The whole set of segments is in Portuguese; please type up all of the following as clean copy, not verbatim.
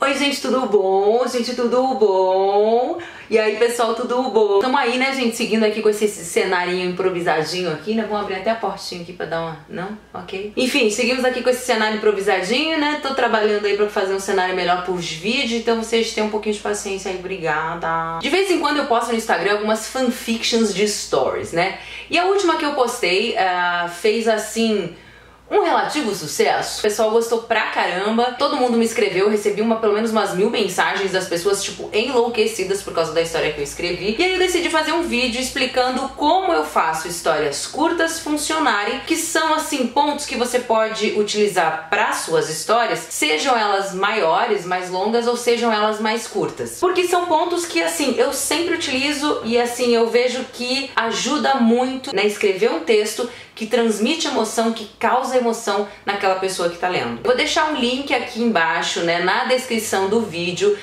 Oi gente, tudo bom? Gente, tudo bom? E aí pessoal, tudo bom? Tamo aí, né gente, seguindo aqui com esse cenarinho improvisadinho aqui, né? Vamos abrir até a portinha aqui pra dar uma... Não? Ok. Enfim, seguimos aqui com esse cenário improvisadinho, né? Tô trabalhando aí pra fazer um cenário melhor pros vídeos, então vocês tenham um pouquinho de paciência aí, obrigada. De vez em quando eu posto no Instagram algumas fanfictions de stories, né? E a última que eu postei fez assim... um relativo sucesso. O pessoal gostou pra caramba, todo mundo me escreveu, eu recebi pelo menos umas 1000 mensagens das pessoas, tipo, enlouquecidas por causa da história que eu escrevi. E aí eu decidi fazer um vídeo explicando como eu faço histórias curtas funcionarem, que são, assim, pontos que você pode utilizar para suas histórias, sejam elas maiores, mais longas, ou sejam elas mais curtas. Porque são pontos que, assim, eu sempre utilizo e, assim, eu vejo que ajuda muito, né, escrever um texto que transmite emoção, que causa emoção naquela pessoa que tá lendo. Eu vou deixar um link aqui embaixo, né, na descrição do vídeo,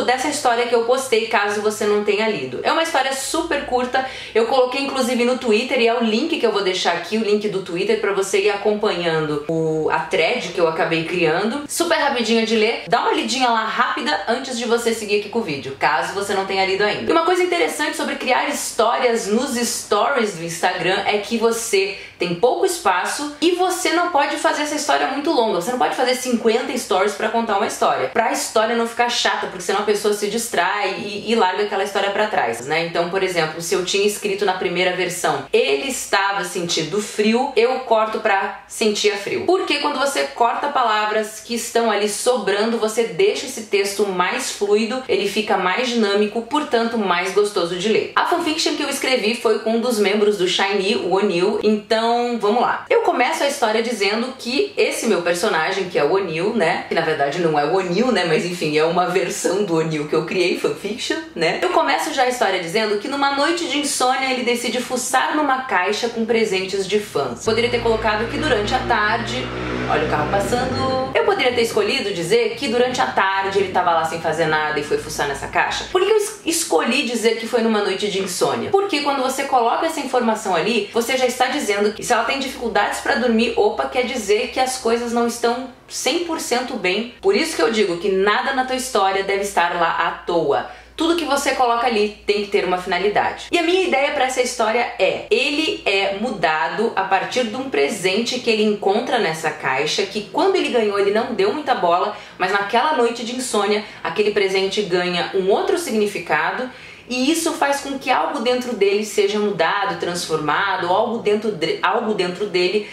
dessa história que eu postei, caso você não tenha lido. É uma história super curta, eu coloquei inclusive no Twitter, e é o link que eu vou deixar aqui, o link do Twitter, pra você ir acompanhando a thread que eu acabei criando. Super rapidinha de ler, dá uma lidinha lá rápida antes de você seguir aqui com o vídeo, caso você não tenha lido ainda. E uma coisa interessante sobre criar histórias nos stories do Instagram é que você tem pouco espaço e você não pode fazer essa história muito longa. Você não pode fazer 50 stories pra contar uma história. Pra história não ficar chata, porque senão a pessoa se distrai e larga aquela história pra trás, né? Então, por exemplo, se eu tinha escrito na primeira versão, ele estava sentindo frio, eu corto pra sentia frio. Porque quando você corta palavras que estão ali sobrando, você deixa esse texto mais fluido, ele fica mais dinâmico, portanto mais gostoso de ler. A fanfiction que eu escrevi foi com um dos membros do SHINee, o O'Neil, então vamos lá. Eu começo a história dizendo que esse meu personagem, que é o O'Neil, né, que na verdade não é o O'Neil, né, mas enfim, é uma versão do O'Neil que eu criei, fanfiction, né. Eu começo já a história dizendo que numa noite de insônia ele decide fuçar numa caixa com presentes de fãs. Poderia ter colocado que durante a tarde, olha o carro passando, eu poderia ter escolhido dizer que durante a tarde ele tava lá sem fazer nada e foi fuçar nessa caixa. Por que eu escolhi dizer que foi numa noite de insônia? Porque quando você coloca essa informação ali, você já está dizendo que se ela tem dificuldades para dormir, opa, quer dizer que as coisas não estão 100% bem. Por isso que eu digo que nada na tua história deve estar lá à toa. Tudo que você coloca ali tem que ter uma finalidade. E a minha ideia para essa história ele é mudado a partir de um presente que ele encontra nessa caixa, que quando ele ganhou ele não deu muita bola, mas naquela noite de insônia aquele presente ganha um outro significado. E isso faz com que algo dentro dele seja mudado, transformado, ou algo dentro dele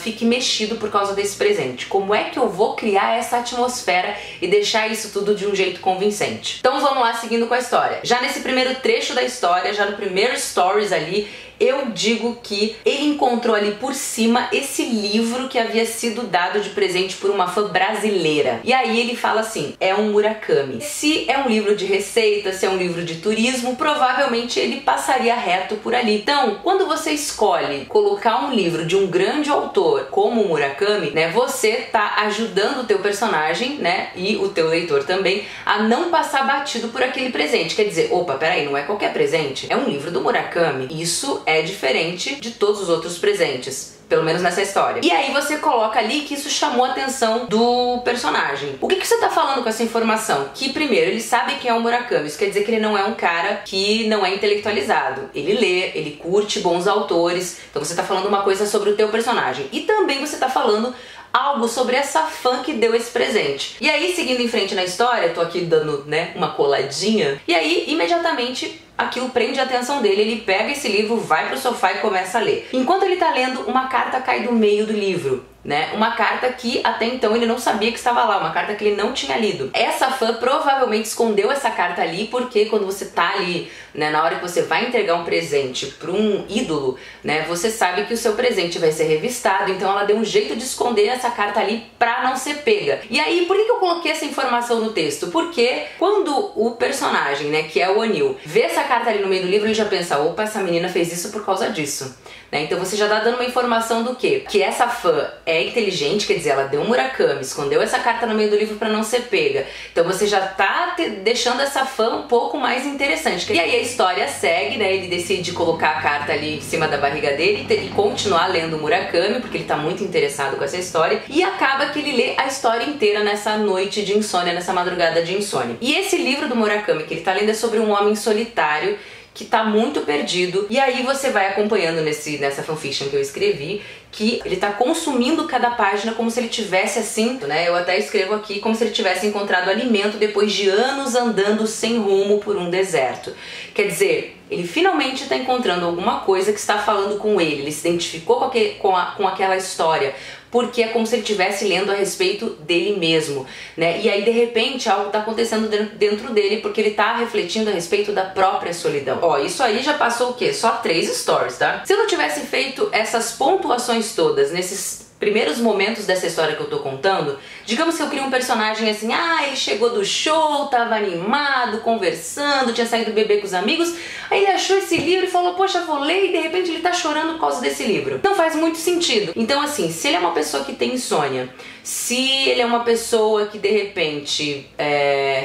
fique mexido por causa desse presente. Como é que eu vou criar essa atmosfera e deixar isso tudo de um jeito convincente? Então vamos lá, seguindo com a história. Já nesse primeiro trecho da história, já no primeiro stories ali, eu digo que ele encontrou ali por cima esse livro que havia sido dado de presente por uma fã brasileira. E aí ele fala assim, é um Murakami. Se é um livro de receita, se é um livro de turismo, provavelmente ele passaria reto por ali. Então, quando você escolhe colocar um livro de um grande autor como o Murakami, né, você tá ajudando o teu personagem, né, e o teu leitor também, a não passar batido por aquele presente. Quer dizer, opa, peraí, não é qualquer presente, é um livro do Murakami. Isso é diferente de todos os outros presentes, pelo menos nessa história. E aí você coloca ali que isso chamou a atenção do personagem. O que você tá falando com essa informação? Que primeiro, ele sabe quem é o Murakami, isso quer dizer que ele não é um cara que não é intelectualizado. Ele lê, ele curte bons autores, então você tá falando uma coisa sobre o teu personagem. E também você tá falando algo sobre essa fã que deu esse presente. E aí, seguindo em frente na história, tô aqui dando, né, uma coladinha, e aí, imediatamente, aquilo prende a atenção dele, ele pega esse livro, vai pro sofá e começa a ler. Enquanto ele tá lendo, uma carta cai do meio do livro, né? Uma carta que até então ele não sabia que estava lá, uma carta que ele não tinha lido. Essa fã provavelmente escondeu essa carta ali porque quando você tá ali, né, na hora que você vai entregar um presente para um ídolo, né, você sabe que o seu presente vai ser revistado, então ela deu um jeito de esconder essa carta ali pra não ser pega. E aí, por que eu coloquei essa informação no texto? Porque quando o personagem, né, que é o O'Neil, vê essa carta ali no meio do livro, ele já pensa, opa, essa menina fez isso por causa disso. né? Então você já tá dando uma informação do quê? Que essa fã é inteligente, quer dizer, ela deu um Murakami, escondeu essa carta no meio do livro pra não ser pega. Então você já tá deixando essa fã um pouco mais interessante. E aí a história segue, né? Ele decide colocar a carta ali em cima da barriga dele e continuar lendo o Murakami, porque ele tá muito interessado com essa história. E acaba que ele lê a história inteira nessa noite de insônia, nessa madrugada de insônia. E esse livro do Murakami que ele tá lendo é sobre um homem solitário que tá muito perdido, e aí você vai acompanhando nessa fanfiction que eu escrevi, que ele tá consumindo cada página como se ele tivesse assim, né? Eu até escrevo aqui como se ele tivesse encontrado alimento depois de anos andando sem rumo por um deserto. Quer dizer, ele finalmente está encontrando alguma coisa que está falando com ele se identificou com aquela história, porque é como se ele estivesse lendo a respeito dele mesmo, né? E aí de repente algo está acontecendo dentro dele, porque ele está refletindo a respeito da própria solidão. Ó, isso aí já passou o quê? Só 3 stories, tá? Se eu não tivesse feito essas pontuações todas nesses primeiros momentos dessa história que eu tô contando, digamos que eu crio um personagem assim, ele chegou do show, tava animado, conversando, tinha saído beber com os amigos, aí ele achou esse livro e falou, poxa, vou ler, e de repente ele tá chorando por causa desse livro. Não faz muito sentido. Então assim, se ele é uma pessoa que tem insônia, se ele é uma pessoa que de repente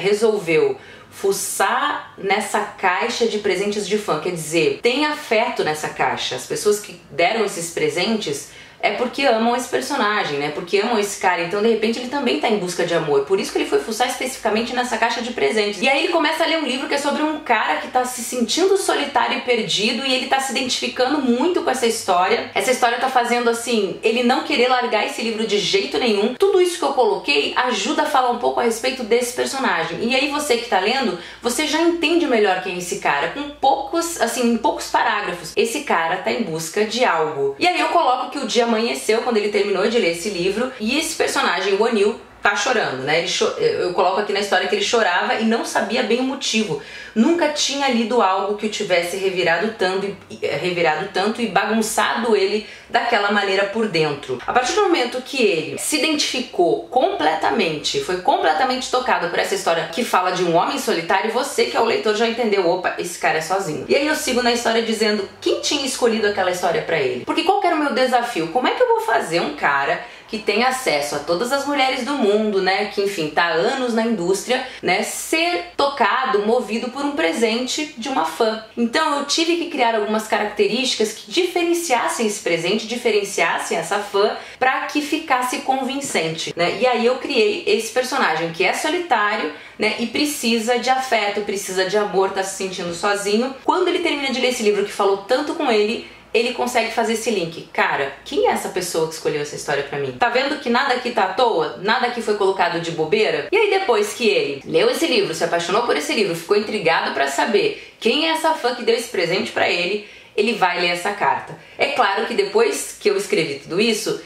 resolveu fuçar nessa caixa de presentes de fã, quer dizer, tem afeto nessa caixa, as pessoas que deram esses presentes é porque amam esse personagem, né? Porque amam esse cara. Então, de repente, ele também tá em busca de amor. Por isso que ele foi fuçar especificamente nessa caixa de presentes. E aí ele começa a ler um livro que é sobre um cara que tá se sentindo solitário e perdido, e ele tá se identificando muito com essa história. Essa história tá fazendo, assim, ele não querer largar esse livro de jeito nenhum. Tudo isso que eu coloquei ajuda a falar um pouco a respeito desse personagem. E aí você que tá lendo, você já entende melhor quem é esse cara, com poucos, assim, em poucos parágrafos. Esse cara tá em busca de algo. E aí eu coloco que o dia amanheceu quando ele terminou de ler esse livro, e esse personagem, o Anil, tá chorando, né? Eu coloco aqui na história que ele chorava e não sabia bem o motivo. Nunca tinha lido algo que o tivesse revirado tanto e bagunçado ele daquela maneira por dentro. A partir do momento que ele se identificou completamente, foi completamente tocado por essa história que fala de um homem solitário, você que é o leitor já entendeu, opa, esse cara é sozinho. E aí eu sigo na história dizendo quem tinha escolhido aquela história pra ele. Porque qual que era o meu desafio? Como é que eu vou fazer um cara que tem acesso a todas as mulheres do mundo, né, que enfim, tá há anos na indústria, né, ser tocado, movido por um presente de uma fã. Então eu tive que criar algumas características que diferenciassem esse presente, diferenciassem essa fã, para que ficasse convincente, né? E aí eu criei esse personagem que é solitário, né, e precisa de afeto, precisa de amor, tá se sentindo sozinho. Quando ele termina de ler esse livro que falou tanto com ele, ele consegue fazer esse link. Cara, quem é essa pessoa que escolheu essa história pra mim? Tá vendo que nada aqui tá à toa? Nada aqui foi colocado de bobeira? E aí depois que ele leu esse livro, se apaixonou por esse livro, ficou intrigado pra saber quem é essa fã que deu esse presente pra ele, ele vai ler essa carta. É claro que depois que eu escrevi tudo isso,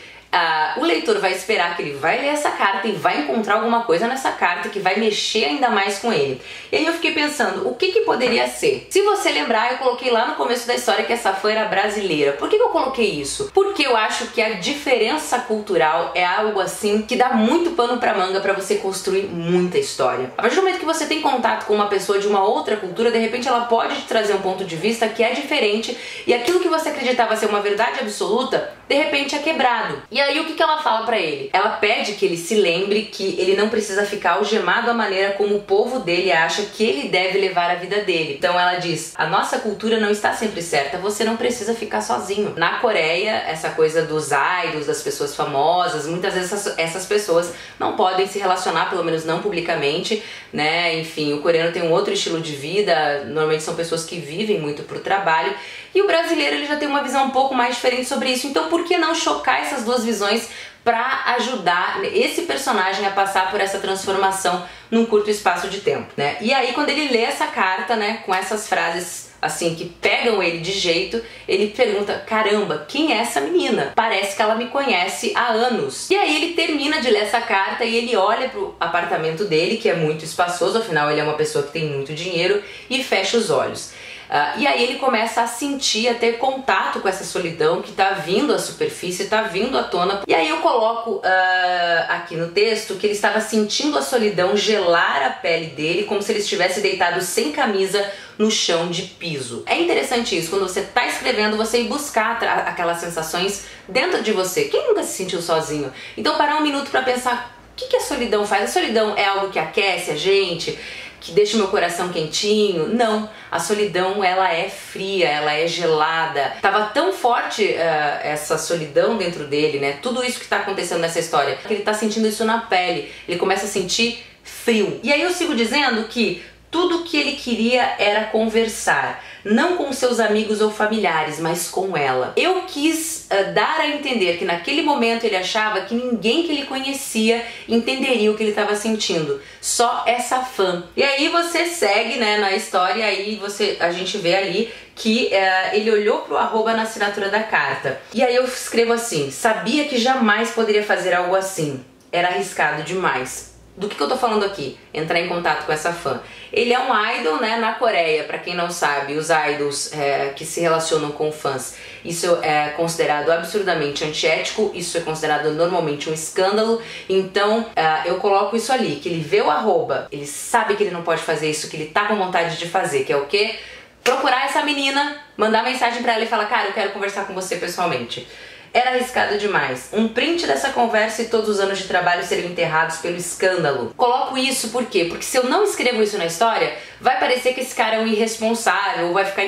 o leitor vai esperar que ele vai ler essa carta e vai encontrar alguma coisa nessa carta que vai mexer ainda mais com ele. E aí eu fiquei pensando, o que poderia ser? Se você lembrar, eu coloquei lá no começo da história que essa fã era brasileira. Por que eu coloquei isso? Porque eu acho que a diferença cultural é algo assim que dá muito pano pra manga pra você construir muita história. A partir do momento que você tem contato com uma pessoa de uma outra cultura, de repente ela pode te trazer um ponto de vista que é diferente, e aquilo que você acreditava ser uma verdade absoluta, de repente é quebrado. E aí o que ela fala pra ele? Ela pede que ele se lembre que ele não precisa ficar algemado à maneira como o povo dele acha que ele deve levar a vida dele. Então ela diz, a nossa cultura não está sempre certa, você não precisa ficar sozinho. Na Coreia, essa coisa dos idols, das pessoas famosas, muitas vezes essas pessoas não podem se relacionar, pelo menos não publicamente, né? Enfim, o coreano tem um outro estilo de vida, normalmente são pessoas que vivem muito pro trabalho, e o brasileiro ele já tem uma visão um pouco mais diferente sobre isso. Então por que não chocar essas duas visões para ajudar esse personagem a passar por essa transformação num curto espaço de tempo, né? E aí quando ele lê essa carta, né, com essas frases assim que pegam ele de jeito, ele pergunta, caramba, quem é essa menina? Parece que ela me conhece há anos. E aí ele termina de ler essa carta e ele olha pro apartamento dele, que é muito espaçoso, afinal ele é uma pessoa que tem muito dinheiro, e fecha os olhos. E aí ele começa a sentir, a ter contato com essa solidão que tá vindo à superfície, tá vindo à tona. E aí eu coloco aqui no texto que ele estava sentindo a solidão gelar a pele dele, como se ele estivesse deitado sem camisa no chão de piso. É interessante isso, quando você tá escrevendo, você ir buscar aquelas sensações dentro de você. Quem nunca se sentiu sozinho? Então parar um minuto pra pensar, o que a solidão faz? A solidão é algo que aquece a gente, que deixa o meu coração quentinho? Não, a solidão ela é fria, ela é gelada. Tava tão forte essa solidão dentro dele, né? Tudo isso que tá acontecendo nessa história, que ele tá sentindo isso na pele, ele começa a sentir frio. E aí eu sigo dizendo que tudo que ele queria era conversar, não com seus amigos ou familiares, mas com ela. Eu quis dar a entender que naquele momento ele achava que ninguém que ele conhecia entenderia o que ele estava sentindo, só essa fã. E aí você segue, né, na história, aí a gente vê ali que ele olhou pro arroba na assinatura da carta. E aí eu escrevo assim: sabia que jamais poderia fazer algo assim, era arriscado demais. Do que eu tô falando aqui? Entrar em contato com essa fã. Ele é um idol, né, na Coreia, pra quem não sabe, os idols que se relacionam com fãs. Isso é considerado absurdamente antiético, isso é considerado normalmente um escândalo. Então eu coloco isso ali, que ele vê o arroba, ele sabe que ele não pode fazer isso, que ele tá com vontade de fazer, que é o quê? Procurar essa menina, mandar mensagem pra ela e falar: cara, eu quero conversar com você pessoalmente. Era arriscado demais. Um print dessa conversa e todos os anos de trabalho seriam enterrados pelo escândalo. Coloco isso por quê? Porque se eu não escrevo isso na história, vai parecer que esse cara é um irresponsável, vai ficar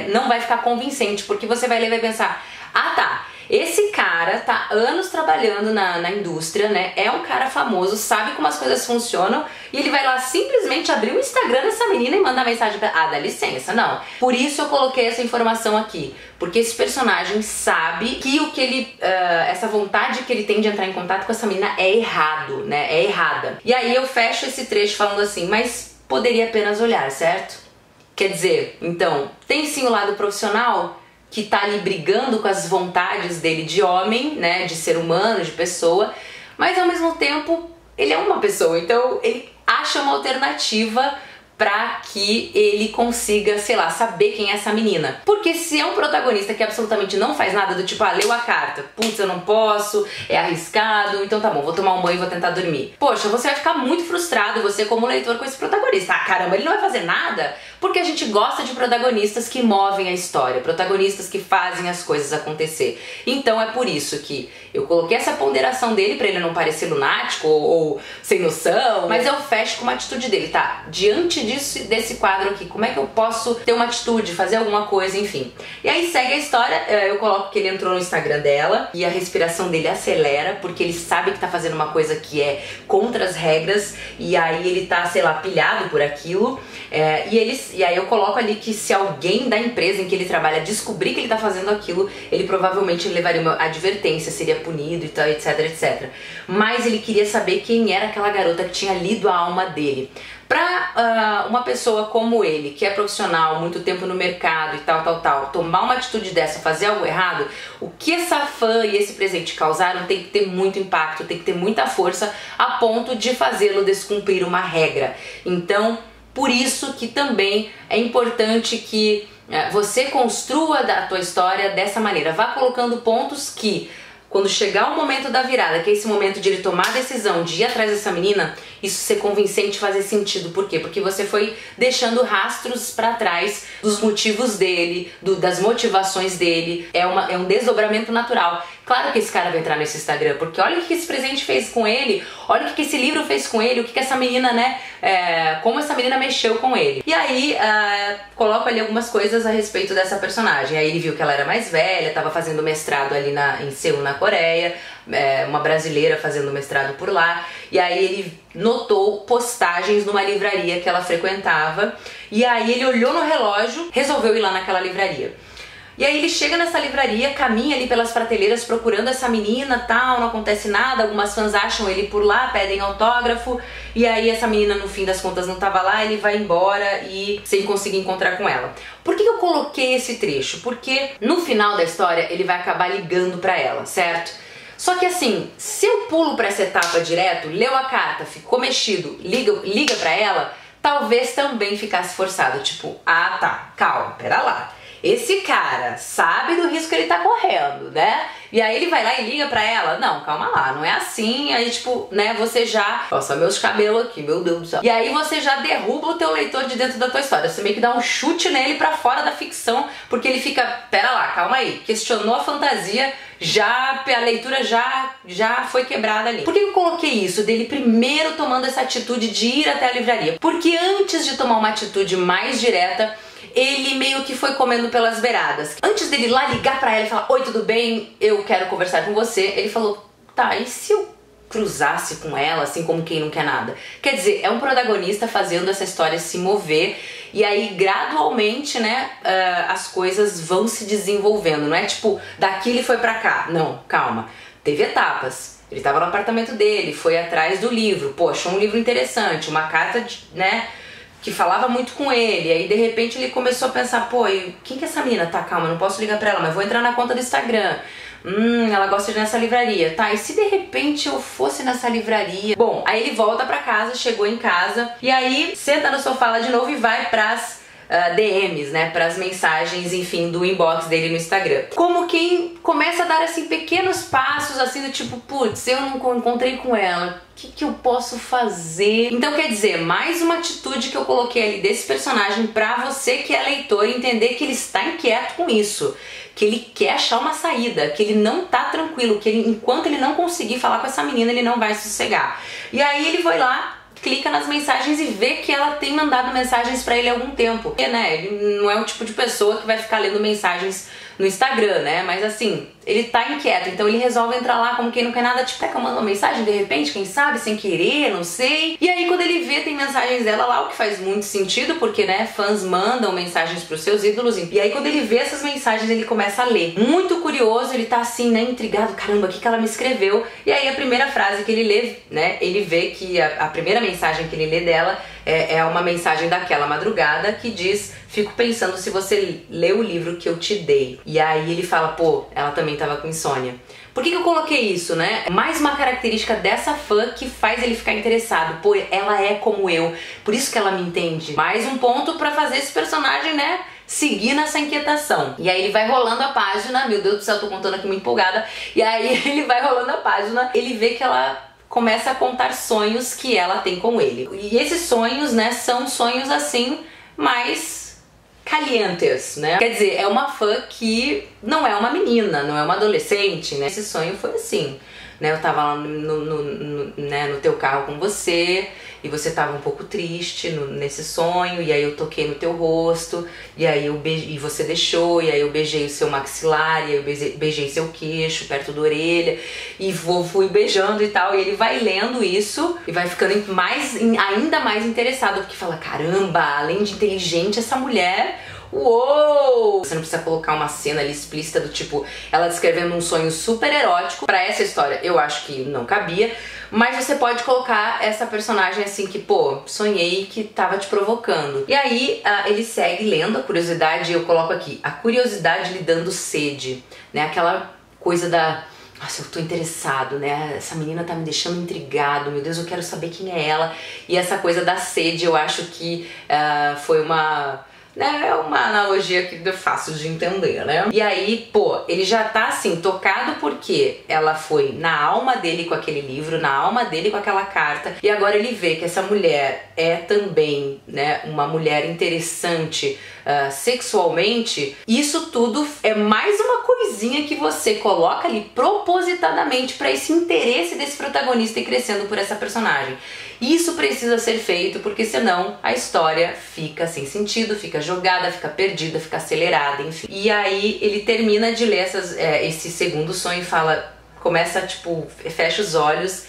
não vai ficar convincente, porque você vai ler e vai pensar: ah tá, esse cara tá anos trabalhando na indústria, né? É um cara famoso, sabe como as coisas funcionam, e ele vai lá simplesmente abrir o Instagram dessa menina e mandar mensagem pra... Ah, dá licença, não. Por isso eu coloquei essa informação aqui, porque esse personagem sabe que o que ele... essa vontade que ele tem de entrar em contato com essa menina é errado, né? É errada. E aí eu fecho esse trecho falando assim: mas poderia apenas olhar, certo? Quer dizer, então, tem sim o lado profissional que tá ali brigando com as vontades dele de homem, né, de ser humano, de pessoa, mas ao mesmo tempo ele é uma pessoa, então ele acha uma alternativa pra que ele consiga, sei lá, saber quem é essa menina. Porque se é um protagonista que absolutamente não faz nada, do tipo, ah, leu a carta, putz, eu não posso, é arriscado, então tá bom, vou tomar um banho e vou tentar dormir. Poxa, você vai ficar muito frustrado, você como leitor, com esse protagonista. Ah, caramba, ele não vai fazer nada? Porque a gente gosta de protagonistas que movem a história, protagonistas que fazem as coisas acontecer. Então é por isso que eu coloquei essa ponderação dele pra ele não parecer lunático ou sem noção, mas eu fecho com uma atitude dele, tá? Diante desse quadro aqui, como é que eu posso ter uma atitude, fazer alguma coisa, enfim. E aí segue a história, eu coloco que ele entrou no Instagram dela e a respiração dele acelera, porque ele sabe que tá fazendo uma coisa que é contra as regras, e aí ele tá, sei lá, pilhado por aquilo, e aí eu coloco ali que se alguém da empresa em que ele trabalha descobrir que ele tá fazendo aquilo, ele provavelmente levaria uma advertência, seria punido e tal, etc, etc. Mas ele queria saber quem era aquela garota que tinha lido a alma dele. Pra uma pessoa como ele, que é profissional, muito tempo no mercado e tal, tomar uma atitude dessa, fazer algo errado, o que essa fã e esse presente causaram tem que ter muito impacto, tem que ter muita força a ponto de fazê-lo descumprir uma regra. Então, por isso que também é importante que você construa a tua história dessa maneira. Vá colocando pontos que, quando chegar o momento da virada, que é esse momento de ele tomar a decisão de ir atrás dessa menina, isso ser convincente, fazer sentido. Por quê? Porque você foi deixando rastros pra trás dos motivos dele, das motivações dele. É um desdobramento natural. Claro que esse cara vai entrar nesse Instagram, porque olha o que esse presente fez com ele, olha o que esse livro fez com ele, o que essa menina, né, como essa menina mexeu com ele. E aí, coloco ali algumas coisas a respeito dessa personagem. Aí ele viu que ela era mais velha, tava fazendo mestrado ali em Seul, na Coreia, uma brasileira fazendo mestrado por lá, e aí ele notou postagens numa livraria que ela frequentava, e aí ele olhou no relógio, resolveu ir lá naquela livraria. E aí ele chega nessa livraria, caminha ali pelas prateleiras procurando essa menina, tal, não acontece nada, algumas fãs acham ele por lá, pedem autógrafo, e aí essa menina no fim das contas não tava lá, ele vai embora e sem conseguir encontrar com ela. Por que eu coloquei esse trecho? Porque no final da história ele vai acabar ligando pra ela, certo? Só que assim, se eu pulo pra essa etapa direto, leu a carta, ficou mexido, liga pra ela, talvez também ficasse forçado, tipo, ah tá, calma, pera lá. esse cara sabe do risco que ele tá correndo, né? E aí ele vai lá e liga pra ela. Não, calma lá, não é assim. Aí, tipo, né, você já... Nossa, meus cabelos aqui, meu Deus do céu. E aí você já derruba o teu leitor de dentro da tua história. Você meio que dá um chute nele pra fora da ficção, porque ele fica... Pera lá, calma aí. Questionou a fantasia, a leitura já foi quebrada ali. Por que eu coloquei isso? Dele primeiro tomando essa atitude de ir até a livraria? Porque antes de tomar uma atitude mais direta, ele meio que foi comendo pelas beiradas. Antes dele ir lá ligar pra ela e falar: oi, tudo bem? Eu quero conversar com você. Ele falou: tá, e se eu cruzasse com ela, assim como quem não quer nada? Quer dizer, é um protagonista fazendo essa história se mover. E aí, gradualmente, né, as coisas vão se desenvolvendo. Não é tipo, daqui ele foi pra cá. Não, calma. Teve etapas. Ele tava no apartamento dele, foi atrás do livro. Pô, achou um livro interessante, uma carta, né, que falava muito com ele. Aí de repente ele começou a pensar: pô, quem que é essa menina? Tá, calma, não posso ligar pra ela, mas vou entrar na conta do Instagram. Ela gosta de ir nessa livraria. Tá, e se de repente eu fosse nessa livraria? Bom, aí ele volta pra casa, chegou em casa, e aí senta no sofá lá de novo e vai pras DMs, né, pras mensagens, enfim, do inbox dele no Instagram. Como quem começa a dar, assim, pequenos passos, assim, do tipo: putz, eu não encontrei com ela, o que eu posso fazer? Então, quer dizer, mais uma atitude que eu coloquei ali desse personagem pra você que é leitor entender que ele está inquieto com isso, que ele quer achar uma saída, que ele não tá tranquilo, que ele, enquanto ele não conseguir falar com essa menina, ele não vai sossegar. E aí ele foi lá, clica nas mensagens e vê que ela tem mandado mensagens pra ele há algum tempo. Porque, né, ele não é o tipo de pessoa que vai ficar lendo mensagens no Instagram, né? Mas assim, ele tá inquieto, então ele resolve entrar lá como quem não quer nada, tipo, é que eu mando uma mensagem de repente, quem sabe, sem querer, não sei. E aí quando ele vê, tem mensagens dela lá, o que faz muito sentido, porque, né, fãs mandam mensagens pros seus ídolos. E aí quando ele vê essas mensagens, ele começa a ler. Muito curioso, ele tá assim, né, intrigado: caramba, o que ela me escreveu? E aí a primeira frase que ele lê, né, ele vê que a primeira mensagem que ele lê dela é uma mensagem daquela madrugada que diz: fico pensando se você leu o livro que eu te dei. E aí ele fala: pô, ela também tava com insônia. Por que eu coloquei isso, né? Mais uma característica dessa fã que faz ele ficar interessado. Pô, ela é como eu, por isso que ela me entende. Mais um ponto pra fazer esse personagem, né, seguir nessa inquietação. E aí ele vai rolando a página, meu Deus do céu, tô contando aqui muito empolgada. E aí ele vai rolando a página, ele vê que ela começa a contar sonhos que ela tem com ele. E esses sonhos, né, são sonhos assim, mais calientes, né? Quer dizer, é uma fã que não é uma menina, não é uma adolescente, né? Esse sonho foi assim, né? Eu tava lá no teu carro com você, e você tava um pouco triste nesse sonho, e aí eu toquei no teu rosto, e aí e você deixou, e aí eu beijei o seu maxilar, e aí eu beijei seu queixo perto da orelha, e fui beijando e tal. E ele vai lendo isso e vai ficando ainda mais interessado, porque fala: caramba, além de inteligente, essa mulher... Uou! Você não precisa colocar uma cena ali explícita do tipo ela descrevendo um sonho super erótico. Pra essa história eu acho que não cabia, mas você pode colocar essa personagem assim que, pô, sonhei que tava te provocando. E aí ele segue lendo a curiosidade, eu coloco aqui: a curiosidade lhe dando sede, né? Aquela coisa da... nossa, eu tô interessado, né? Essa menina tá me deixando intrigado, meu Deus, eu quero saber quem é ela. E essa coisa da sede, eu acho que foi uma... é uma analogia que é fácil de entender, né? E aí, pô, ele já tá assim, tocado porque ela foi na alma dele com aquele livro, na alma dele com aquela carta, e agora ele vê que essa mulher é também, né, uma mulher interessante sexualmente. Isso tudo é mais uma coisinha que você coloca ali propositadamente para esse interesse desse protagonista ir crescendo por essa personagem. Isso precisa ser feito, porque senão a história fica sem sentido, fica jogada, fica perdida, fica acelerada, enfim. E aí ele termina de ler esse segundo sonho e começa, tipo, fecha os olhos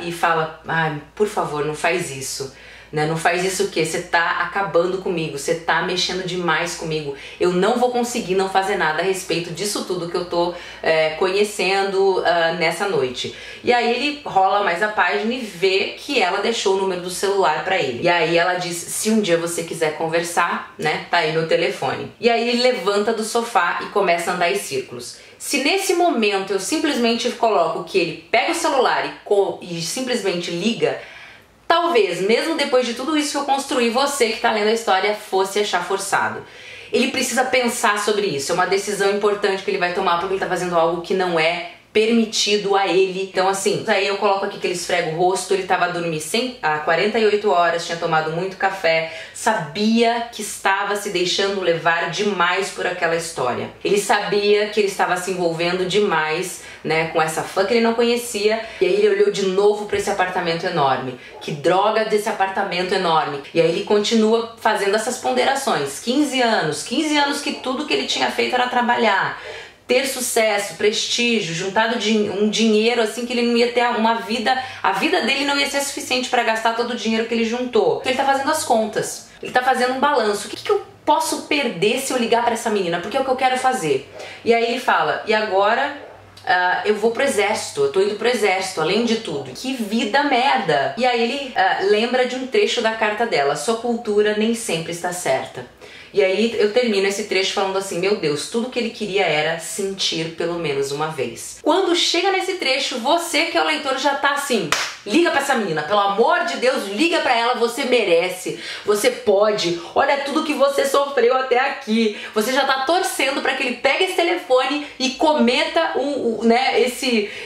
e fala: ai, por favor, não faz isso. Né? Não faz isso, o quê? Você tá acabando comigo, você tá mexendo demais comigo, eu não vou conseguir não fazer nada a respeito disso tudo que eu tô conhecendo nessa noite. E aí ele rola mais a página e vê que ela deixou o número do celular pra ele. E aí ela diz: se um dia você quiser conversar, né, tá aí meu telefone. E aí ele levanta do sofá e começa a andar em círculos. Se nesse momento eu simplesmente coloco que ele pega o celular e simplesmente liga, talvez, mesmo depois de tudo isso que eu construí, você que tá lendo a história fosse achar forçado. ele precisa pensar sobre isso. É uma decisão importante que ele vai tomar porque ele tá fazendo algo que não é permitido a ele. Então assim, aí eu coloco aqui que ele esfrega o rosto, ele tava a dormir há 48 horas, tinha tomado muito café, sabia que estava se deixando levar demais por aquela história. Ele sabia que ele estava se envolvendo demais, né, com essa fã que ele não conhecia, e aí ele olhou de novo para esse apartamento enorme. Que droga desse apartamento enorme. E aí ele continua fazendo essas ponderações. 15 anos que tudo que ele tinha feito era trabalhar, ter sucesso, prestígio, juntado um dinheiro assim que ele não ia ter uma vida, a vida dele não ia ser suficiente para gastar todo o dinheiro que ele juntou. Então ele tá fazendo as contas, ele tá fazendo um balanço. O que eu posso perder se eu ligar para essa menina? Porque é o que eu quero fazer. E aí ele fala, e agora eu vou pro exército, eu tô indo pro exército, além de tudo. Que vida merda! E aí ele lembra de um trecho da carta dela, sua cultura nem sempre está certa. E aí eu termino esse trecho falando assim, meu Deus, tudo que ele queria era sentir pelo menos uma vez. Quando chega nesse trecho, você que é o leitor já tá assim, liga pra essa menina, pelo amor de Deus, liga pra ela, você merece, você pode, olha tudo que você sofreu até aqui. Você já tá torcendo pra que ele pegue esse telefone e cometa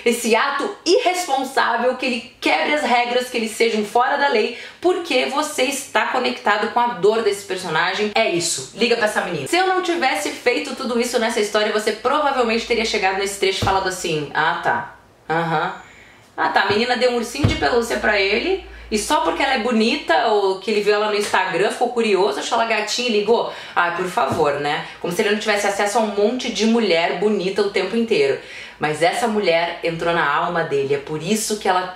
esse ato irresponsável, que ele quebre as regras, que eles sejam fora da lei, porque você está conectado com a dor desse personagem. É isso. Liga pra essa menina. Se eu não tivesse feito tudo isso nessa história, você provavelmente teria chegado nesse trecho e falado assim, ah tá, ah tá, a menina deu um ursinho de pelúcia pra ele e só porque ela é bonita ou que ele viu ela no Instagram, ficou curioso, achou ela gatinha e ligou. Ah, por favor, né? Como se ele não tivesse acesso a um monte de mulher bonita o tempo inteiro. Mas essa mulher entrou na alma dele, é por isso que ela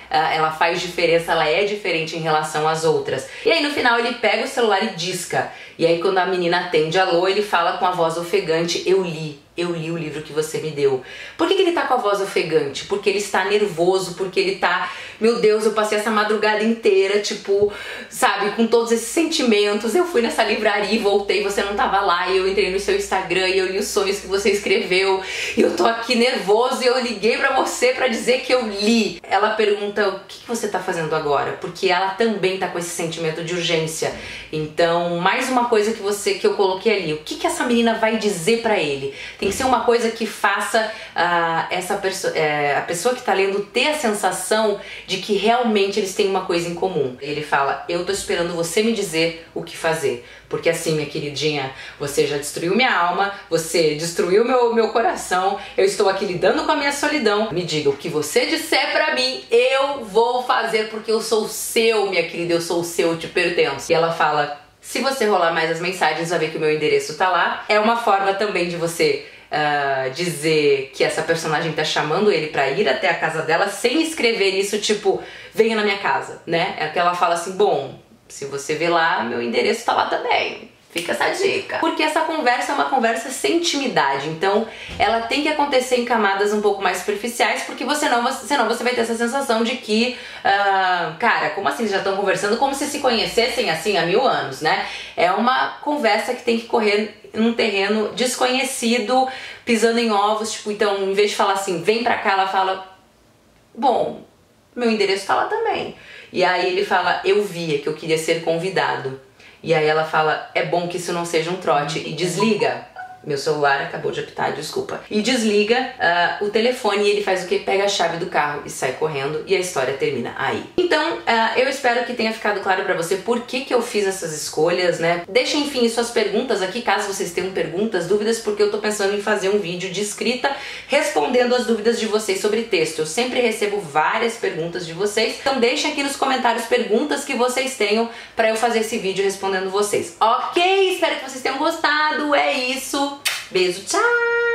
ela faz diferença, ela é diferente em relação às outras. E aí no final ele pega o celular e disca. E aí quando a menina atende alô, ele fala com a voz ofegante, eu li o livro que você me deu. Por que ele tá com a voz ofegante? Porque ele está nervoso, porque ele tá, meu Deus, eu passei essa madrugada inteira, tipo, sabe, com todos esses sentimentos, eu fui nessa livraria e voltei, você não tava lá, e eu entrei no seu Instagram e eu li os sonhos que você escreveu, e eu tô aqui nervoso e eu liguei pra você pra dizer que eu li. Ela pergunta, o que você tá fazendo agora? Porque ela também tá com esse sentimento de urgência. Então, mais uma coisa que eu coloquei ali, o que essa menina vai dizer pra ele? Tem que ser uma coisa que faça a pessoa que tá lendo ter a sensação de que realmente eles têm uma coisa em comum. Ele fala, eu tô esperando você me dizer o que fazer. Porque assim, minha queridinha, você já destruiu minha alma, você destruiu meu coração, eu estou aqui lidando com a minha solidão. Me diga, o que você disser pra mim, eu vou fazer porque eu sou seu, minha querida, eu sou seu, eu te pertenço. E ela fala, se você rolar mais as mensagens, vai ver que o meu endereço tá lá. É uma forma também de você dizer que essa personagem tá chamando ele pra ir até a casa dela sem escrever isso, tipo, venha na minha casa, né? É que ela fala assim, bom, se você ver lá, meu endereço tá lá também. Fica essa dica. Porque essa conversa é uma conversa sem intimidade, então ela tem que acontecer em camadas um pouco mais superficiais, porque senão você vai ter essa sensação de que, cara, como assim, já estão conversando como se conhecessem assim há 1000 anos, né? É uma conversa que tem que correr num terreno desconhecido, pisando em ovos, tipo, então em vez de falar assim, vem pra cá, ela fala, bom, meu endereço tá lá também. E aí ele fala, eu via que eu queria ser convidado. E aí ela fala, é bom que isso não seja um trote, e desliga. Meu celular acabou de apitar, desculpa. E desliga o telefone e ele faz o quê? Pega a chave do carro e sai correndo e a história termina aí. Então, eu espero que tenha ficado claro pra você por que eu fiz essas escolhas, né? Deixem, enfim, suas perguntas aqui, caso vocês tenham perguntas, dúvidas, porque eu tô pensando em fazer um vídeo de escrita respondendo as dúvidas de vocês sobre texto. Eu sempre recebo várias perguntas de vocês, então deixem aqui nos comentários perguntas que vocês tenham pra eu fazer esse vídeo respondendo vocês. Ok? Espero que vocês tenham gostado, é isso. Beijo, tchau!